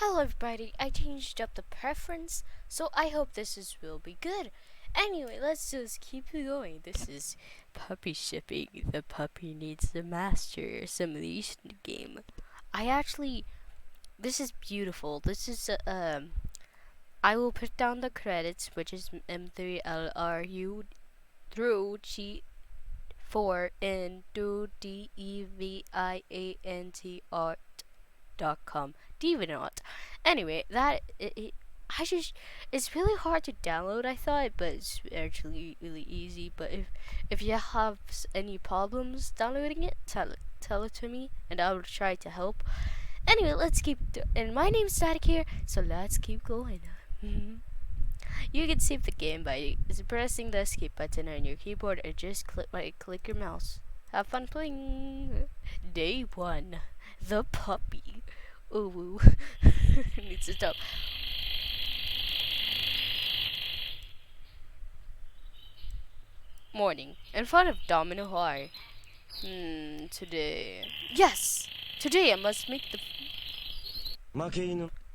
Hello everybody, I changed up the preference, so I hope will be good. Anyway, let's just keep it going. This is puppy shipping. The puppy needs the master simulation game. This is beautiful. This is I will put down the credits, which is M3LRU through G4 into DEVIANT.com. DeviantArt. Anyway, it's really hard to download, I thought, but it's actually really easy. But if you have any problems downloading it, tell it to me, and I will try to help. Anyway, and my name's Static here, so let's keep going. You can save the game by pressing the escape button on your keyboard, or just click your mouse. Have fun playing. Day 1, the puppy. Ooh, needs to stop. Morning, in front of Domino Park. Today. Yes! Today I must make the.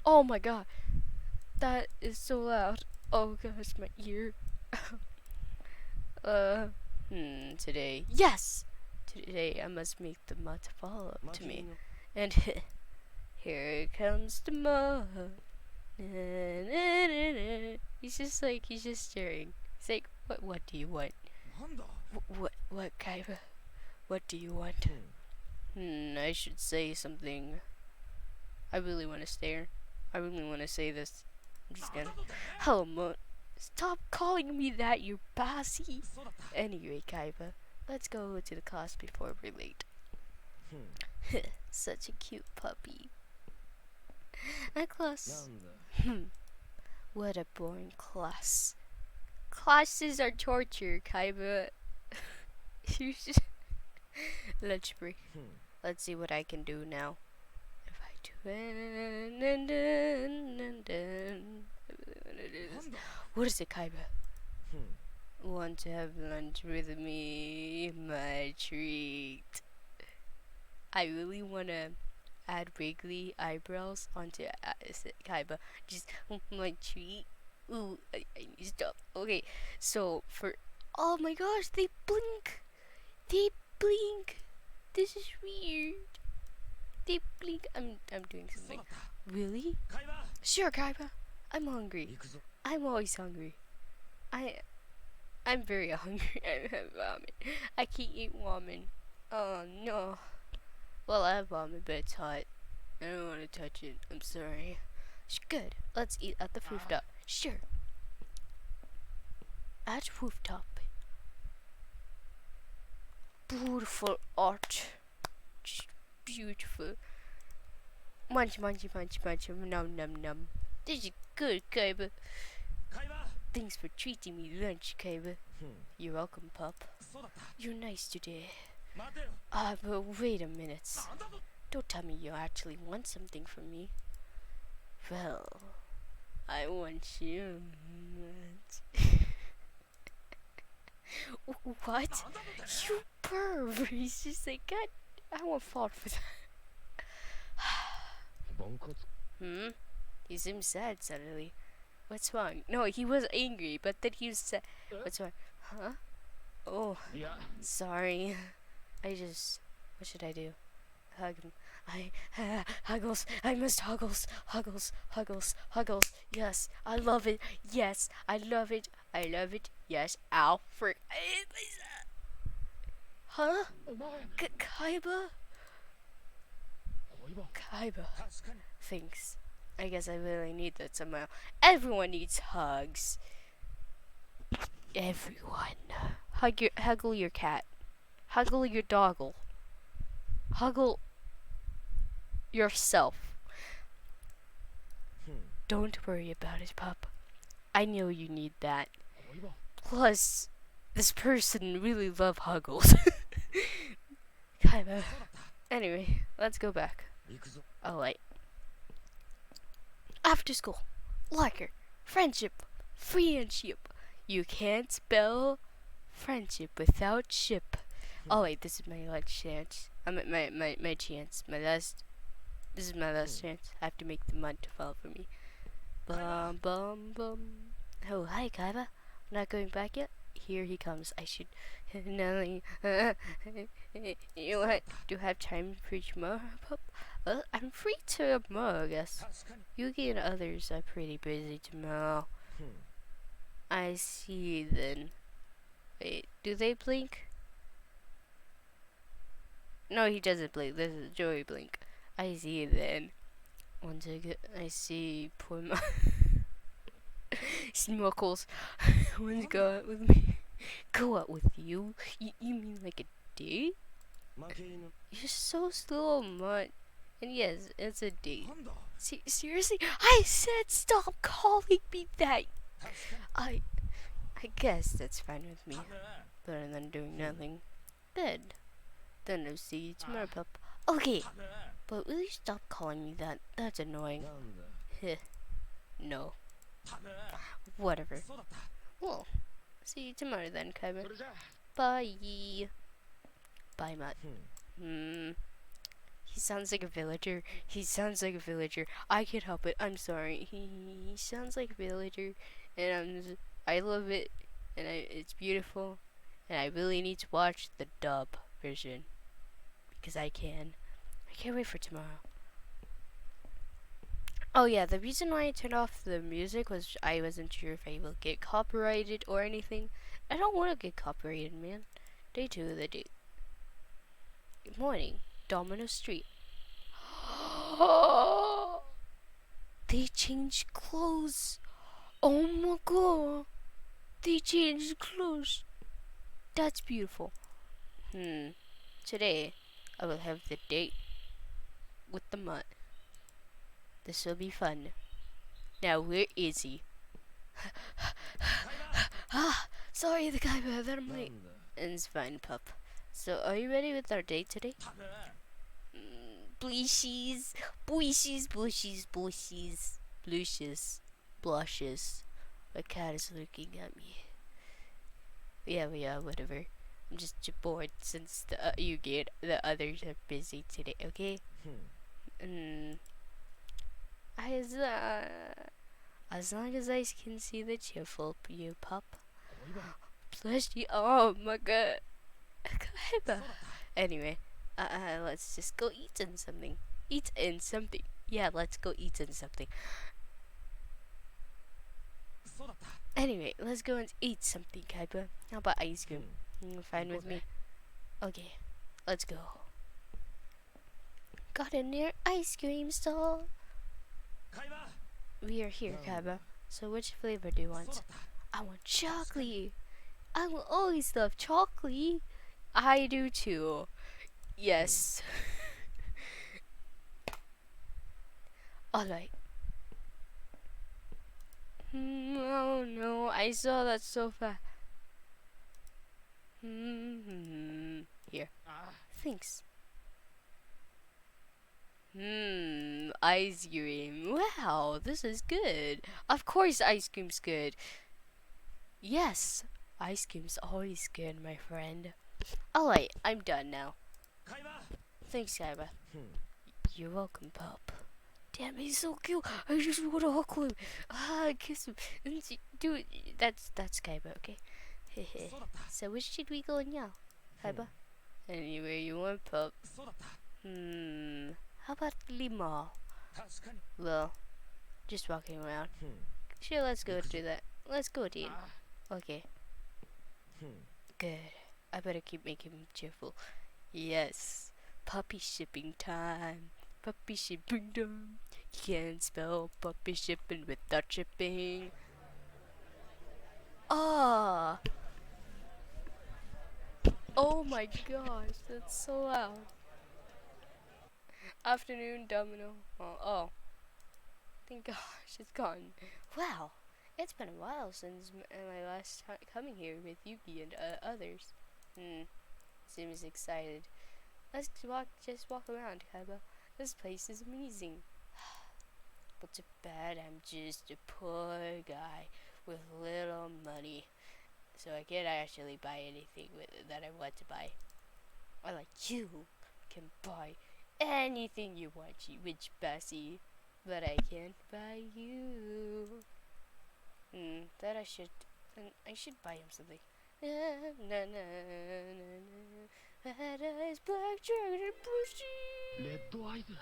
Oh my god. That is so loud. Oh gosh, my ear. Today. Yes! Today I must make the mud fall up to me. And here comes the mud. He's just staring. He's like, what do you want? What, Kaiba? What do you want? I should say something. I really want to stare. I really want to say this. I'm just gonna. Hello, Mo. Stop calling me that, you bossy. Anyway, Kaiba, let's go to the class before we're late. Such a cute puppy. Class. What a boring class. Classes are torture, Kaiba. You just lunch break. Let's see what I can do now. If I do what is it, Kaiba? Want to have lunch with me, my treat. I really wanna add wiggly eyebrows onto Kaiba. Just my treat. Ooh, I need to stop. Okay, so oh my gosh, they blink. They blink. This is weird. They blink. I'm doing something. Really? Sure, Kaiba. I'm hungry. I'm always hungry. I'm very hungry. I have ramen. I can't eat ramen. Oh no. Well, I have ramen, but it's hot. I don't want to touch it. I'm sorry. Good. Let's eat at the rooftop. Sure. At rooftop. Beautiful art. Just beautiful. Munch, num, num, num. This is good, Kaiba. Thanks for treating me lunch, Kaiba. You're welcome, pup. You're nice today. But wait a minute. Don't tell me you actually want something from me. Well, I want you. What? You perv! He's just like, God, I won't fall for that. He seems sad suddenly. What's wrong? No, he was angry, but then he was sad. What's wrong? Huh? Oh, sorry. What should I do? Hug him. Huggles. I must huggles. Yes, I love it. Yes, I love it. Yes, ow, frick. Huh? Kaiba? Thanks. I guess I really need that somehow. Everyone needs hugs. Everyone. Huggle your cat. Huggle your doggle. Huggle yourself. Don't worry about it, pup. I know you need that. Plus, this person really love huggles. Kinda. Anyway, let's go back. Alright. After school. Locker. Friendship. You can't spell friendship without ship. Oh wait, this is my last chance. My chance. This is my last chance. I have to make the mud to fall for me. Bum bum bum. Oh, hi, Kaiba. Not going back yet? Here he comes. I should. Nothing. You want to have time for tomorrow, pup? Well, I'm free tomorrow, I guess. Yugi and others are pretty busy tomorrow. I see then. Wait, do they blink? No, he doesn't blink. This is Joey blink. I see then. One second. I see poor Snuckles. Wanna go out with me? Go out with you? You mean like a date? You're so slow, Mutt. And yes, it's a date. Seriously? I said stop calling me that! I guess that's fine with me. Better than doing nothing. Good. Then I'll see you tomorrow, pup. Okay. But will you stop calling me that? That's annoying. Heh. No. Whatever. Well, see you tomorrow then, Kaiba. Bye. Bye, Mutt. He sounds like a villager. He sounds like a villager. I can't help it. I'm sorry. He sounds like a villager, and I love it, and it's beautiful, and I really need to watch the dub version because I can't wait for tomorrow. Oh yeah, the reason why I turned off the music was I wasn't sure if I will get copyrighted or anything. I don't want to get copyrighted, man. Day 2 of the date. Good morning, Domino Street. They changed clothes. Oh my god. They changed clothes. That's beautiful. Today, I will have the date with the mutt. This will be fun. Now, where is he? Sorry, the guy that I'm late. It's fine, pup. So, are you ready with our date today? Blushies, blushies, blushies, blushies, blushes, blushes. My cat is looking at me. Yeah, whatever. I'm just bored since the others are busy today, okay? As long as I can see the cheerful you, pup. Plushy, oh my god. Anyway, let's just go eat in something. Eat in something. Yeah, let's go eat in something. Anyway, let's go and eat something, Kaiba. How about ice cream? Fine with me. Okay, let's go. Got a near ice cream stall. We are here, Kaiba. So which flavor do you want? I want chocolate. I will always love chocolate. I do too. Yes. Alright. Oh no, I saw that so fast. Here. Thanks. Ice cream. Wow, this is good. Of course ice cream's good. Yes, ice cream's always good, my friend. Alright, I'm done now. Thanks, Kaiba. You're welcome, pup. Damn, he's so cute. I just want to hug him. Kiss him. Dude, that's Kaiba, okay? So which should we go now, Kaiba? Anywhere you want, pup. How about Lima? Well, just walking around. Sure, let's go do that. Let's go, dude. Okay. Good. I better keep making him cheerful. Yes. Puppy shipping time. Puppy shipping time. You can't spell puppy shipping without shipping. Ah. Oh my gosh, that's so loud. Afternoon, Domino. Oh. Thank gosh, it's gone. Wow. It's been a while since my last time coming here with Yuki and others. Seems excited. Let's just walk around, Kaiba. This place is amazing. But too bad I'm just a poor guy with little money. So I can't actually buy anything that I want to buy. Or like you can buy anything you want, you witch Bessie. But I can't buy you. That I should buy him something. Na, na, na, na, na. Red eyes, black dragon, and bushy. レッドアイズ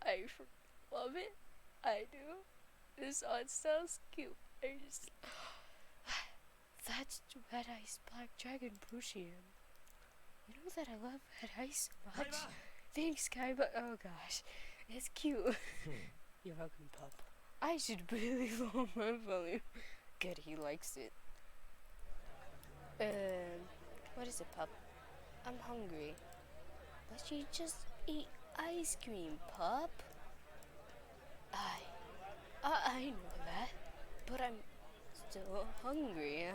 I love it. I do. This art style's cute. I just. That's Red Eyes Black Dragon Bushian. You know that I love Red Eyes so much. Thanks, Kai, but oh gosh. It's cute. You're welcome, pup. I should really lower my volume. Good, he likes it. What is it, pup? I'm hungry. But you just eat ice cream, pup. I know that, but I'm still hungry.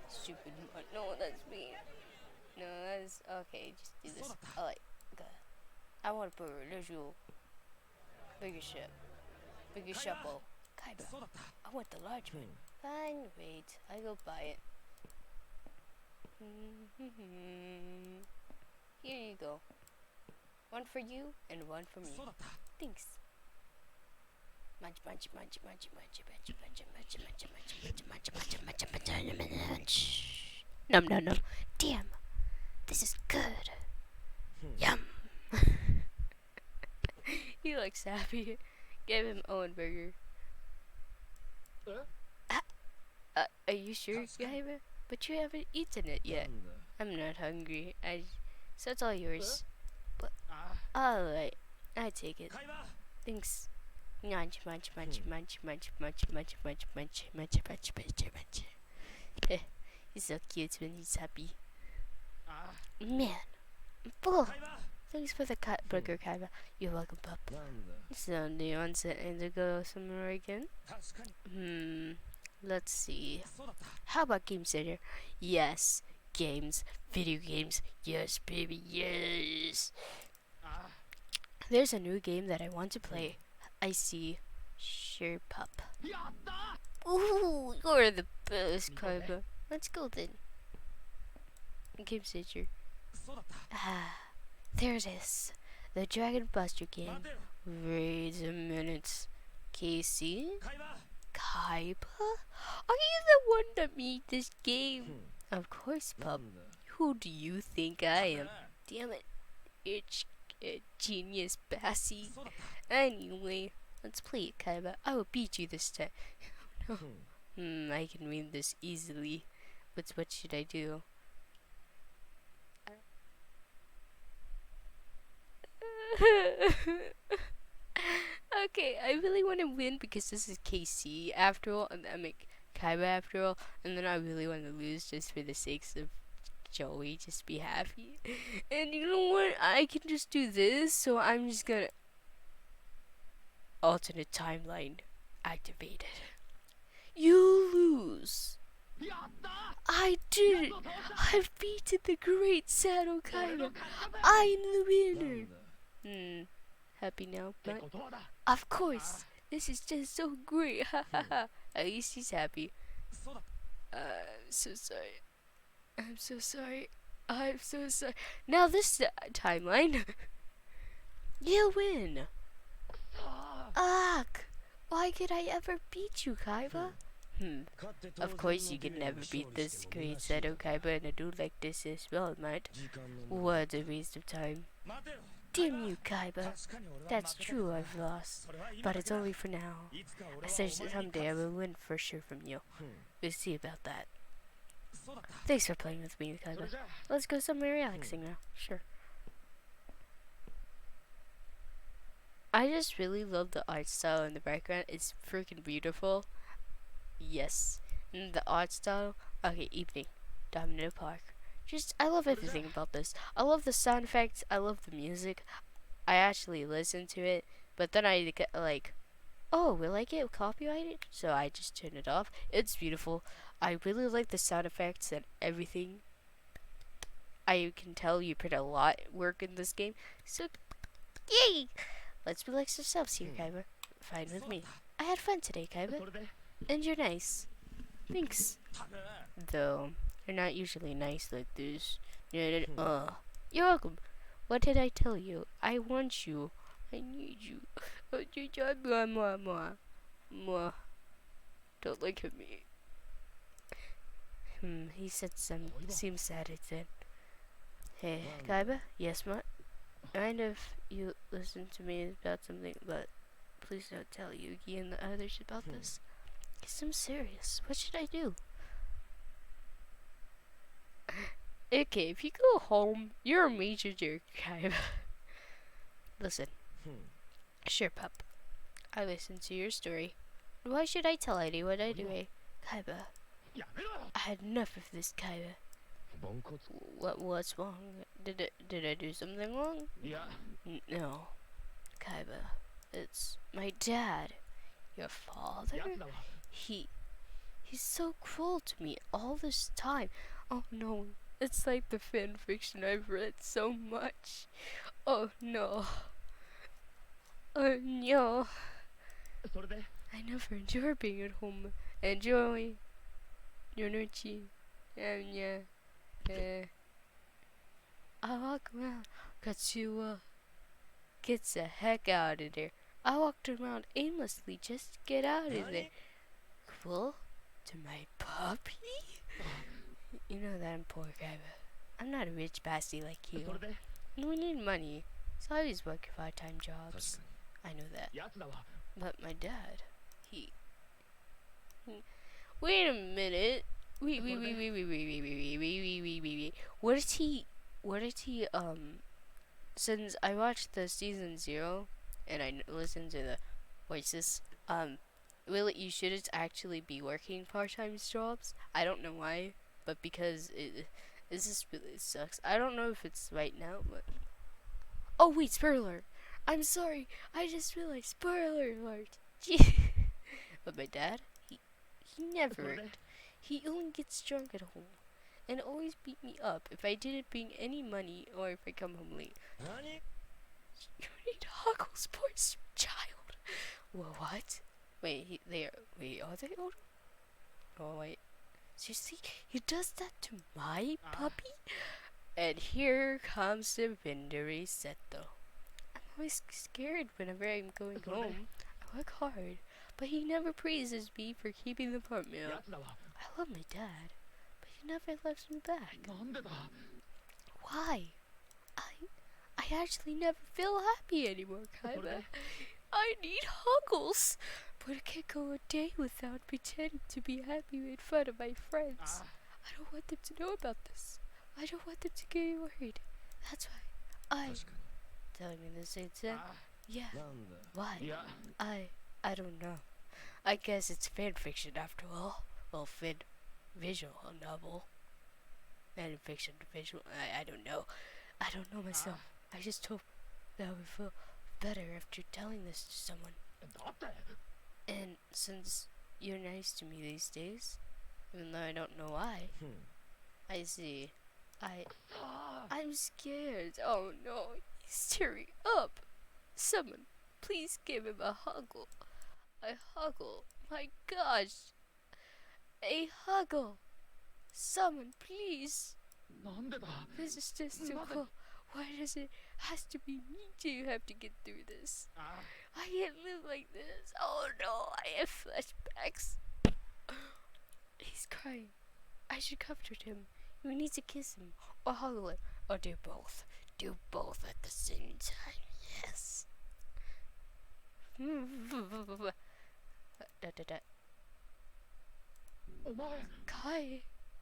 Stupid mutt. No, that's me. No, that's okay. Just do this. I want to put a little bigger ship, bigger shovel. Kaiba, I want the large one. Fine, wait. I go buy it. Here you go. One for you and one for me. Thanks. Munch, munch, munch, munch, munch, munch, munch, munch, munch, munch, munch, munch, munch, munch, munch. Num, num, num. Damn, this is good. Yum. He looks happy. Give him Owen Burger. Are you sure, Gaiba? But you haven't eaten it yet. I'm not hungry. So it's all yours. But alright, I take it. Thanks. Munch, munch, munch, munch, munch, munch, munch, munch, munch, munch, munch, munch, munch. He's so cute when he's happy. Man, I'm full. Thanks for the burger, Kaiba. You're welcome, pup. So, do you want to go somewhere again? Let's see. How about Game Center? Yes, games, video games. Yes, baby, yes. There's a new game that I want to play. I see. Sure, pup. Ooh, you're the best, Kaiba. Let's go then. Game Center. There it is. The Dragon Buster game. Wait a minute. Casey? Kaiba? Are you the one that made this game? Of course, pup. Who do you think I am? Damn it. It's a genius, Bassie. Anyway, let's play it, Kaiba. I will beat you this time. No. I can win this easily. But what should I do? Okay, I really want to win because this is KC after all, and I make Kaiba after all, and then I really want to lose just for the sakes of Joey, just be happy. And you know what? I can just do this, so I'm just gonna alternate timeline activated. You lose. I did it! I've beaten the great Sato Kaiba. I'm the winner. Happy now, but of course, this is just so great. At least he's happy. I'm so sorry. I'm so sorry. I'm so sorry. Now this timeline, you win. Ugh! Why could I ever beat you, Kaiba? Of course you can never beat this great Sato Kaiba in a duel like this as well, mate. What a waste of time. Damn you, Kaiba. That's true, I've lost. But it's only for now. I said someday I will win for sure from you. We'll see about that. Thanks for playing with me, Kaiba. Let's go somewhere relaxing now. Sure. I just really love the art style in the background. It's freaking beautiful. Yes. And the art style. Okay, evening. Domino Park. I love everything about this. I love the sound effects. I love the music. I actually listen to it. But then I get like, oh, will I get copyrighted? So I just turn it off. It's beautiful. I really like the sound effects and everything. I can tell you put a lot of work in this game. So, yay! Let's relax ourselves here, Kaiba. Fine with me. I had fun today, Kaiba. And you're nice. Thanks. Though, you're not usually nice like this. You're welcome. What did I tell you? I want you. I need you. Mwah, mwah, mwah. Mwah. Don't look at me. He said seems sad it said. Hey, Kaiba? Yes, ma? Mind if you listen to me about something, but please don't tell Yugi and the others about this. Cause I'm serious. What should I do? Okay, if you go home, you're a major jerk, Kaiba. Listen. Sure, pup. I listened to your story. Why should I tell anyone anyway? Kaiba. I had enough of this, Kaiba. What's wrong? Did I do something wrong? No. Kaiba. It's my dad. Your father? He's so cruel to me all this time. Oh no. It's like the fan fiction I've read so much. Oh no. Oh no. I never enjoy being at home. Enjoy. Yonuchi. Yeah. I walk around. Katsua. Gets the heck out of there. I walked around aimlessly just to get out of there. Cool? To my puppy? You know that I'm poor, Kaiba. I'm not a rich bastard like you. We need money, so I always work part-time jobs. I know that. But my dad, he... Wait a minute. Wait. What did he, since I watched the season 0, and I listened to the voices, Will, you shouldn't actually be working part-time jobs. I don't know why, but because it just really sucks. I don't know if it's right now, but... Oh wait, spoiler! I'm sorry, I just realized, spoiler alert! But my dad, he never worked. He only gets drunk at home, and always beat me up if I didn't bring any money or if I come home late. You need Huggles, poor child. Well, what? Wait, are they older? Oh wait, seriously, he does that to my puppy? And here comes the Vendere Seto. I'm always scared whenever I'm going home. I work hard, but he never praises me for keeping the apartment up. I love my dad, but he never loves me back. Why? I actually never feel happy anymore, Kaiba. I need Huggles, but I can't go a day without pretending to be happy in front of my friends. I don't want them to know about this. I don't want them to get worried. That's why telling me the same thing? Yeah. Why? I don't know. I guess it's fan fiction after all. Well, visual novel. Fan fiction visual. I don't know. I don't know myself. I just hope that I would feel better after telling this to someone. And since you're nice to me these days, even though I don't know why, I see. I'm scared. Oh no, he's tearing up. Someone, please give him a huggle. A huggle. My gosh. A huggle. Someone, please. This is just too cool. Why does it has to be me to have to get through this? I can't live like this. Oh no, I have flashbacks. He's crying. I should comfort him. We need to kiss him or huggle him or do both. Do both at the same time. Yes.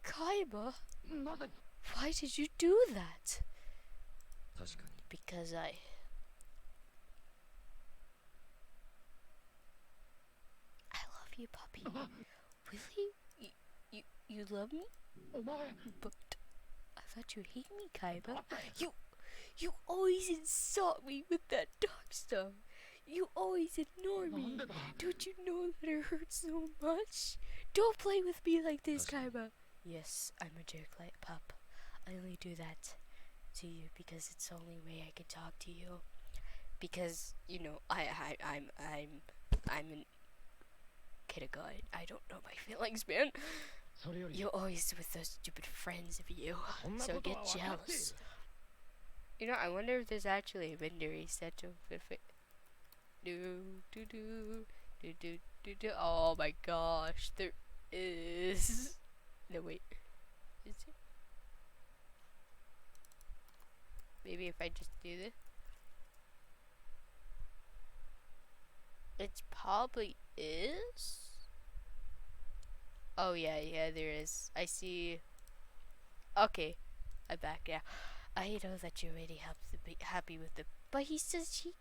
Kaiba, why did you do that? Because I love you, puppy. Really? You love me? But I thought you hate me, Kaiba. You always insult me with that dog stuff. You always ignore me. Don't you know that it hurts so much? Don't play with me like this, Kaiba. Yes, I'm a jerk like pup. I only do that to you because it's the only way I can talk to you. Because you know I'm an kindergarten. I don't know my feelings, man. You're always with those stupid friends of you, so I get jealous. You know, I wonder if there's actually a bindery set to fit. Do. Oh my gosh, there is. No, wait. Is it? Maybe if I just do this. It probably is. Oh yeah, there is. I see. Okay, I'm back now. I know that you're already happy with the, but he says he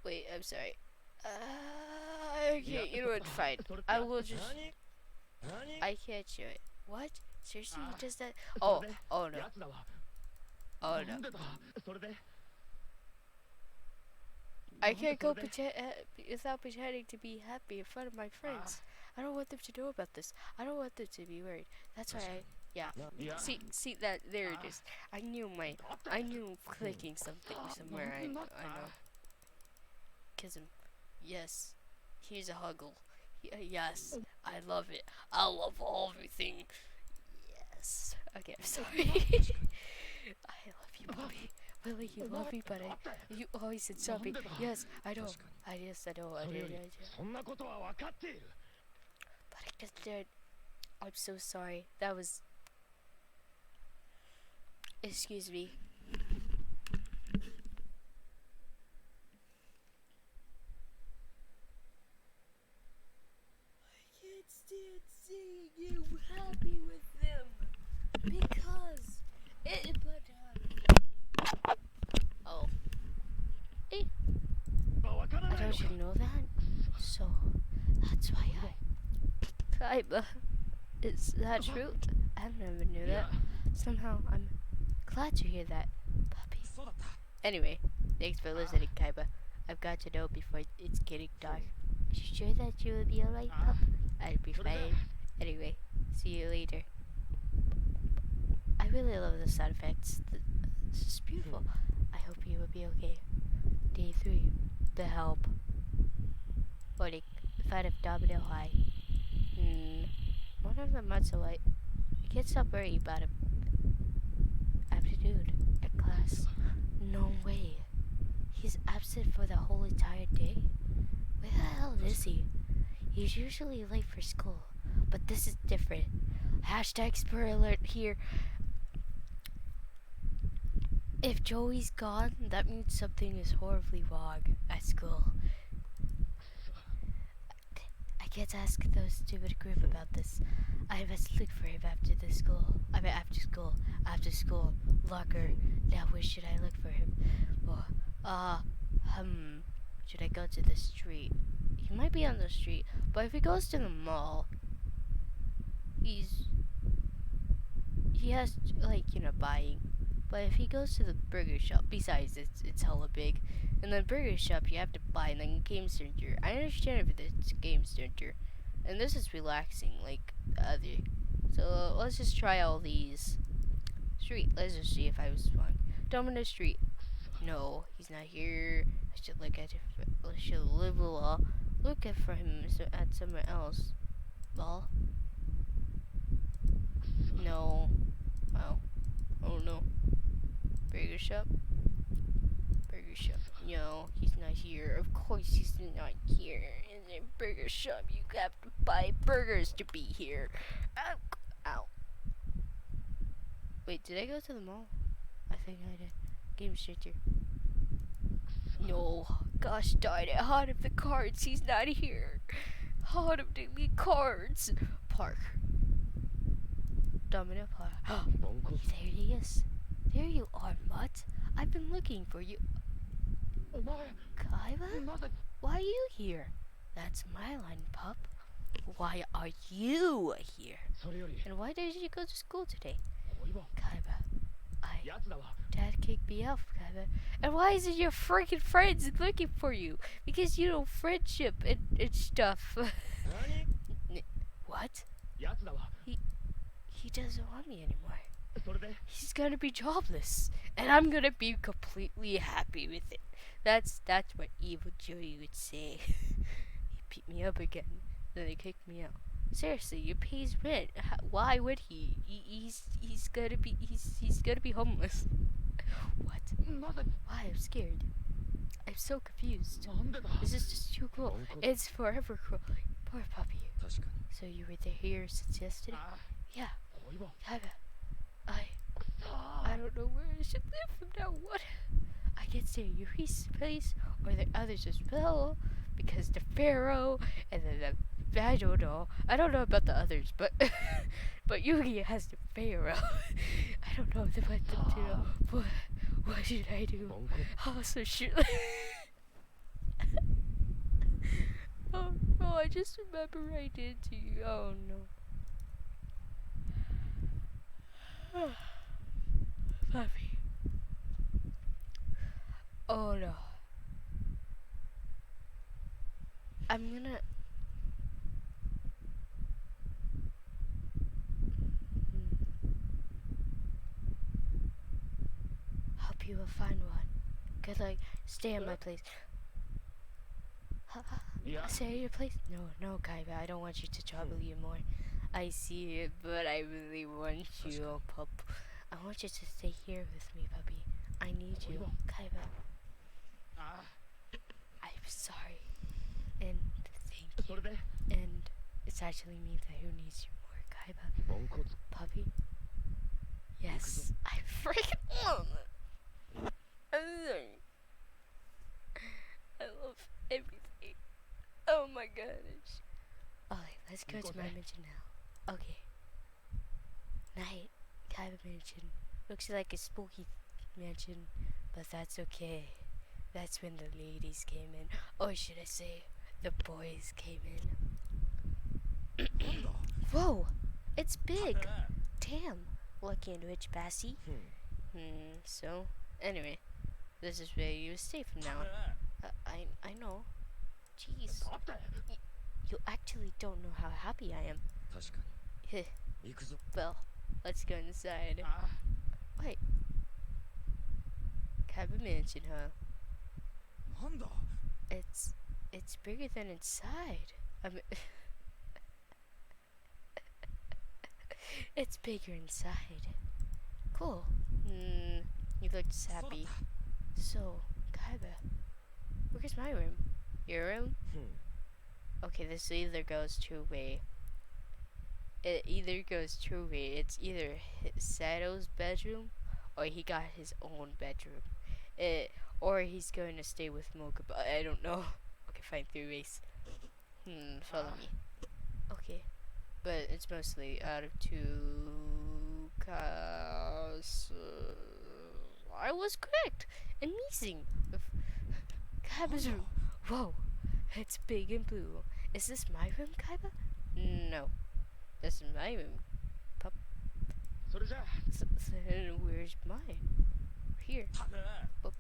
Wait, I'm sorry. Okay, you know what? Fine. I will just. I can't show it. What? Seriously, he does that? Oh no. Oh no. I can't go without pretending to be happy in front of my friends. I don't want them to know about this. I don't want them to be worried. That's why see that, there it is. I knew clicking something somewhere. I know. Kiss him. Yes. Here's a huggle. Yes. I love it. I love everything. Yes. Okay, I'm sorry. I love you, Bobby. Well, you love me, but you always said something. Yes, I know. I did. But I just did. I'm so sorry. That was. Excuse me. I can't stand seeing you happy with them because it. Oh. Hey. Don't you know that? So that's why Kaiba. Is that true? I never knew that. Somehow I'm glad to hear that, puppy. Anyway, thanks for listening, Kaiba. I've got to know before it's getting dark. Are you sure that you will be alright, pup? I'd be fine. Anyway, see you later. I really love the sound effects. This is beautiful. I hope you will be okay. Day 3. The help. Morning. The fight of Domino High. One of the months away. I can't stop worrying about him. Afternoon. At class. No way. He's absent for the whole entire day? Where the hell is he? He's usually late for school. But this is different. Hashtag spur alert here. If Joey's gone, that means something is horribly wrong at school. I can't ask those stupid group about this. I must look for him after school. Locker. Now where should I look for him? Should I go to the street? He might be on the street, but if he goes to the mall, he has, buying. But if he goes to the burger shop, besides it's hella big, and the burger shop you have to buy, and then game center. I understand if it's game center, and this is relaxing like the other. So let's just try all these. Street. Let's just see if I was wrong. Domino Street. No, he's not here. I should look at it. I should look at for him at somewhere else. Ball. No. Oh no. Burger shop. No, he's not here. Of course he's not here. In the burger shop, you have to buy burgers to be here. Ow. Wait, did I go to the mall? I think I did. Game center. No. Gosh darn it. Out of the cards, he's not here. Out of the cards. Park. Domino Park. There he is. There you are, Mutt. I've been looking for you. Kaiba? Why are you here? That's my line, pup. Why are you here? And why did you go to school today? Kaiba. Dad kicked me out, Kaiba. And why isn't your freaking friends looking for you? Because friendship and stuff. What? He doesn't want me anymore. he's gonna be jobless, and I'm gonna be completely happy with it. That's what evil Joey would say. He beat me up again, then they kicked me out. Seriously, he pays rent. Why would he? He's gonna be homeless. What? Why? I'm scared. I'm so confused. This is just too cruel. It's forever cruel. Poor puppy. So you were here since yesterday? Yeah. Kaiba, I don't know where I should live from now. What? I can't stay at Yuri's place or the others as well because the Pharaoh and then the I don't know. I don't know about the others, but but Yugi has the Pharaoh. I don't know what to do. What should I do? Oh, so shoot. Oh no! I just remember I did to you. Oh no. Puppy. Oh no. I'm gonna. Hope you will find one. Good luck. Stay at my place. Stay at your place? No, Kaiba. I don't want you to trouble you more. I see it, but I really want you, oh pup. I want you to stay here with me, puppy. I need you, Kaiba. I'm sorry. And thank you. And it's actually me who needs you more, Kaiba. Puppy? Yes. I freaking love it. I'm sorry. I love everything. Oh my gosh. Alright, let's go to my mansion now. Okay. Night. Kaiba mansion. Looks like a spooky mansion, but that's okay. That's when the ladies came in. Or should I say, the boys came in. Whoa! It's big! Damn! Lucky and rich Bassy. So, anyway, this is where you stay from now on. I know. Jeez. You actually don't know how happy I am. Well, let's go inside. Wait. Kaiba mansion, huh? It's bigger than inside. I mean, it's bigger inside. Cool. You look happy. So, Kaiba, where's my room? Your room? Okay, this either goes two-way. It either goes two-way. It's either Sato's bedroom, or he got his own bedroom. Or he's going to stay with Mocha, but I don't know. Okay, fine, three ways. Follow me. Okay, but it's mostly out of two cars. I was correct. Amazing. Kaiba's room. Whoa, it's big and blue. Is this my room, Kaiba? No, this is my room. Pup. So where's mine? Here. But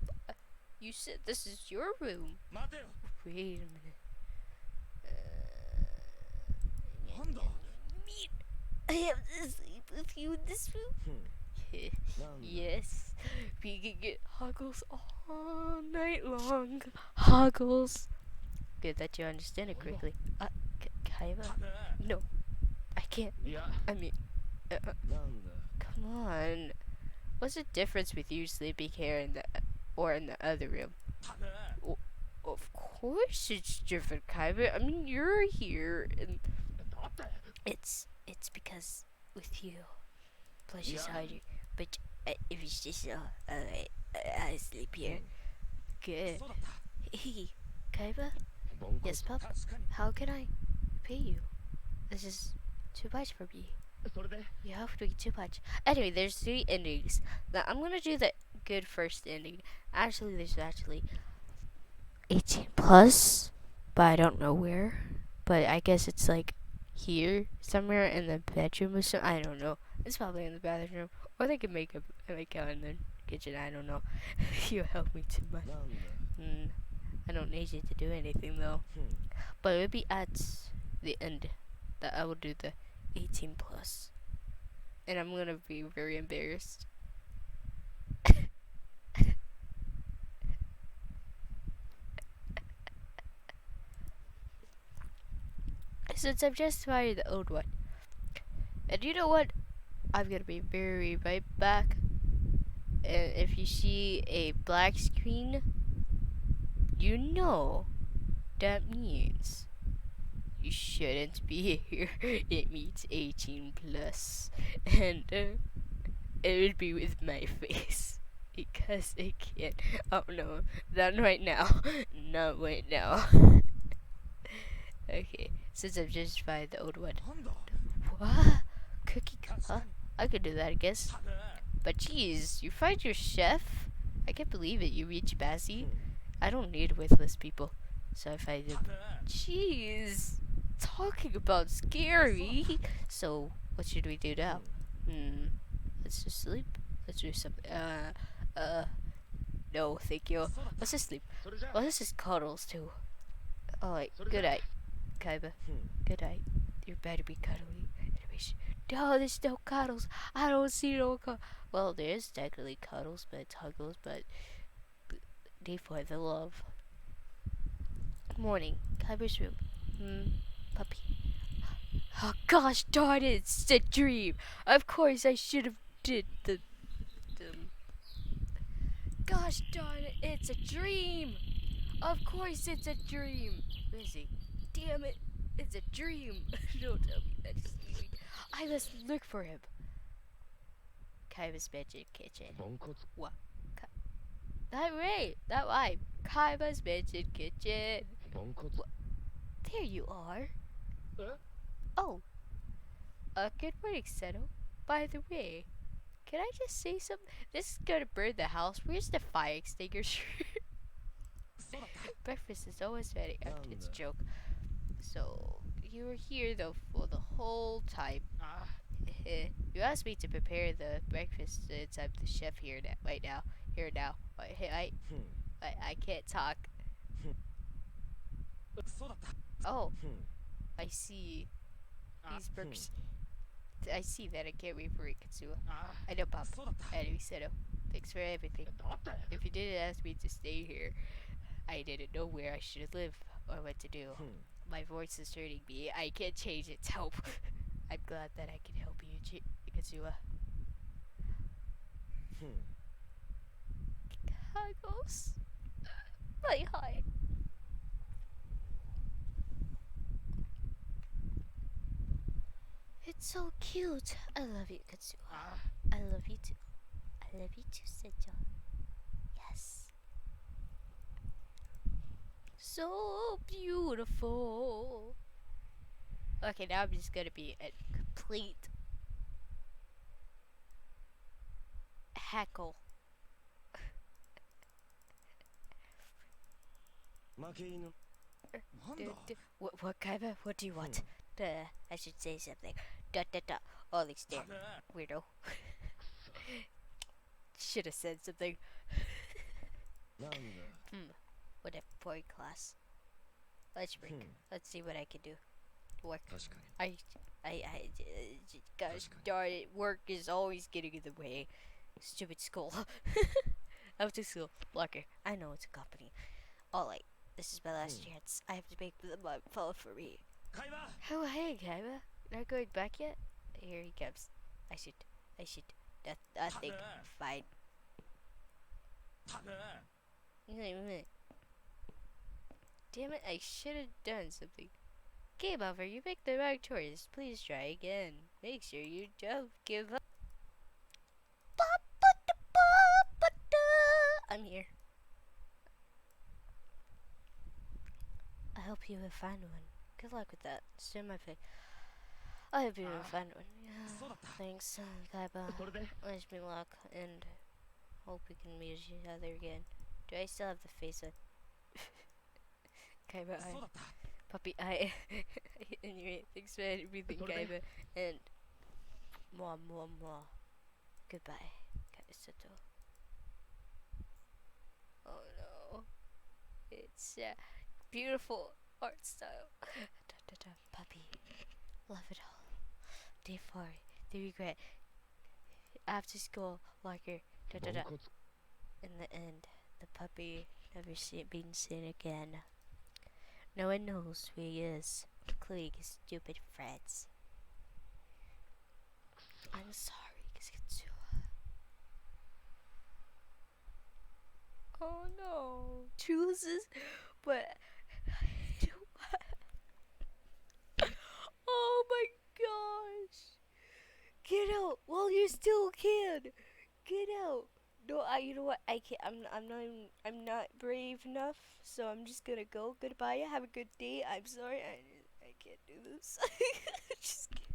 you said this is your room. Wait a minute. I have to sleep with you in this room? Yes. We can get huggles all night long. Huggles. Good that you understand it correctly. Kaiba? No. I can't. I mean, come on. What's the difference with you sleeping here in the other room? Well, of course it's different, Kaiba. I mean, you're here, and it's because with you, plus it's harder. But if it's just I sleep here. Good. Hey, Kaiba. Yes, pup. How can I pay you? This is too much for me. You have to be too much. Anyway, there's 3 endings. Now I'm gonna do the good first ending. Actually, there's 18 plus, but I don't know where. But I guess it's like here somewhere in the bedroom or something. I don't know. It's probably in the bathroom, or they could make out in the kitchen. I don't know. You help me too much. I don't need you to do anything though. But it would be at the end that I will do the 18 plus. And I'm gonna be very embarrassed. Since I've just fired the old one. And you know what? I'm gonna be very right back. And if you see a black screen, you know that means you shouldn't be here. It means 18 plus. And it would be with my face. Because it can't. Oh no, not right now. Not right now. Okay, since I've just fired the old one. What? Cookie huh? I could do that, I guess. But geez, you fired your chef? I can't believe it, you reached Bazzy. I don't need worthless people. So I fired him. Jeez. Talking about scary. So, what should we do now? Let's just sleep. Let's do something. No, thank you. Let's just sleep. Well, let's just cuddles too. Alright, good night, Kaiba. Good night. You better be cuddly. No, there's no cuddles. I don't see no cuddles. Well, there's technically cuddles, but tuggles, but they for the love. Morning, Kaiba's room. Puppy. Oh gosh darn it, it's a dream. Of course I should have did the gosh darn it, it's a dream. Of course it's a dream. Where is he? Damn it, it's a dream. Don't tell me that he's sleeping. I must look for him. Kaiba's bedroom kitchen. What? That way, that way. Kaiba's bedroom kitchen. What? There you are. Oh. Good morning, Seto. By the way, can I just say something? This is gonna burn the house. Where's the fire extinguisher? Breakfast is always ready. It's a joke. So, you were here though for the whole time. You asked me to prepare the breakfast since I'm the chef here now. Right now. Here now. I can't talk. Oh, I see. These burgers. I see that. I can't wait for it, Katsuo. I know, Pop. Anyway, Seto, thanks for everything. If you didn't ask me to stay here, I didn't know where I should live or what to do. My voice is hurting me. I can't change its help. I'm glad that I can help you, Katsuo. Huggles. My heart. It's so cute. I love you, Katsuo. I love you too. I love you too, Seto. Yes. So beautiful. Okay, now I'm just gonna be a complete heckle. What, Kaiba? What do you want? I should say something. Oh, they stare. Weirdo. Should have said something. Whatever, boring class. Let's break. Let's see what I can do. Work. Gosh darn it, work is always getting in the way. Stupid school. Out to school. Blocker. I know it's a company. Alright, this is my last chance. I have to make the mug fall for me. Oh, hey, Kaiba. Not going back yet? Here he comes. I should. Nothing. Fine. Damn it, I should have done something. Game over, you make the wrong choice. Please try again. Make sure you don't give up. I'm here. I hope you will find one. Good luck with that. Still my face. I hope you will find one. Yeah. Thanks, Kaiba. Wish me luck and hope we can meet each other again. Do I still have the face of Kaiba? Puppy eye. Anyway, thanks for everything, Kaiba. And mwah. Goodbye, Kaisato. Oh no. It's beautiful art style. Puppy. Love it all. Day 4. The regret. after school locker. Da da da. In the end, the puppy never been seen again. No one knows who he is, including his stupid friends. I'm sorry, Kazutsuwa. Oh no. Chooses, but oh my gosh. Get out while you still can. Get out. No, you know what? I can't. I'm not brave enough. So I'm just gonna go. Goodbye. Have a good day. I'm sorry. I can't do this. Just kidding.